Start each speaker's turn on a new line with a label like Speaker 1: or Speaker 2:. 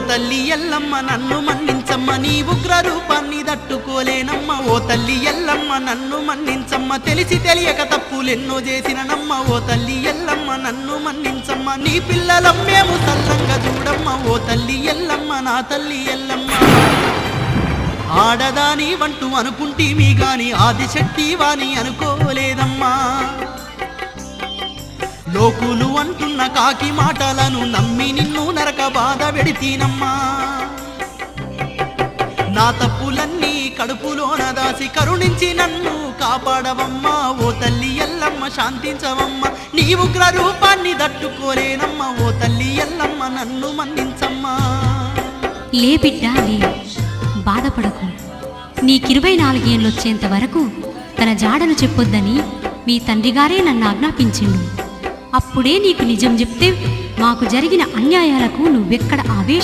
Speaker 1: తల్లి ఎల్లమ్మ నన్ను మన్నించమ్మ, నీ ఉగ్ర రూపాన్ని తట్టుకోలేనమ్మ. ఓ తల్లి ఎల్లమ్మ నన్ను మన్నించమ్మ, తెలిసి తెలియక తప్పులెన్నో చేసిననమ్మ. ఓ తల్లి ఎల్లమ్మ నన్ను మన్నించమ్మ, నీ పిల్లలం మేము సల్లంగా చూడమ్మ. ఓ తల్లి ఎల్లమ్మ నా తల్లి ఎల్లమ్మ. ఆడదాని వంటూ అనుకుంటీమి గాని ఆదిశక్తి వాని అనుకోలేదమ్మా. లోకులు అంటున్న కాకి మాటలను నమ్మి నిన్ను నరక బాధ పెడితీనమ్మా. నా తప్పులన్నీ కడుపులోన దాసి కరుణించి నన్ను కాపాడవమ్మా. ఓ తల్లి ఎల్లమ్మ శాంతించవమ్మ, నీ ఉగ్ర రూపాన్ని తట్టుకోలేనమ్మా. ఓ తల్లి ఎల్లమ్మ నన్ను మన్నించమ్మా.
Speaker 2: లే బిడ్డా లే, బాధపడకు. నీకు24 ఏళ్ళొచ్చేంత వరకు తన జాడను చెప్పొద్దని మీ తండ్రిగారే నన్ను ఆజ్ఞాపించిండు. అప్పుడే నీకు నిజం చెప్తే మాకు జరిగిన అన్యాయాలకు నువ్వెక్కడ ఆవేశ